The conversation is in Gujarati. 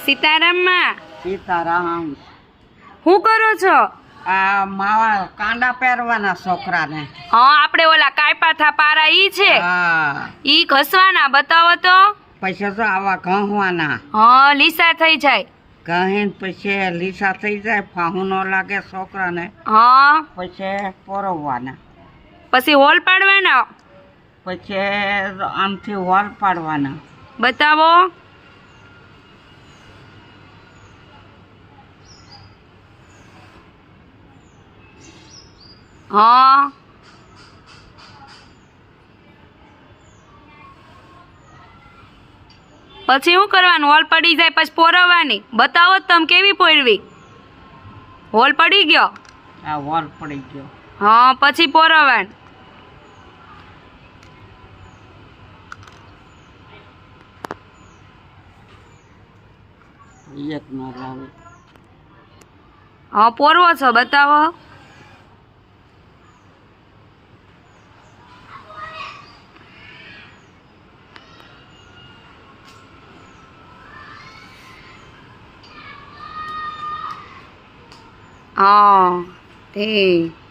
સીતારામમાં સીતારામ. શું કરો છો? આ માવા કાંડા પહેરવાના છોકરાને. હા, આપણે ઓલા કાપ્યા થા પારા ઈ છે. હા, ઈ ઘસવાના, બતાવો તો. પછી તો આવા ઘસવાના. હા, લીસા થઈ જાય. ઘહીને પછી લીસા થઈ જાય, ફાહું ન લાગે છોકરાને. હા, પછી પોરવવાના. પછી હોલ પાડવાના. પછી આમથી હોલ પાડવાના. બતાવો. હા, પછી શું કરવાનું? હોલ પડી જાય પછી પોરવવાની. બતાવો તો તમે કેવી પોરવી. હોલ પડી ગયો. આ હોલ પડી ગયો. હા, પછી પોરવવાનું. એક ન લાવે. હા, પોરવો છો, બતાવો. હા, ઠીક.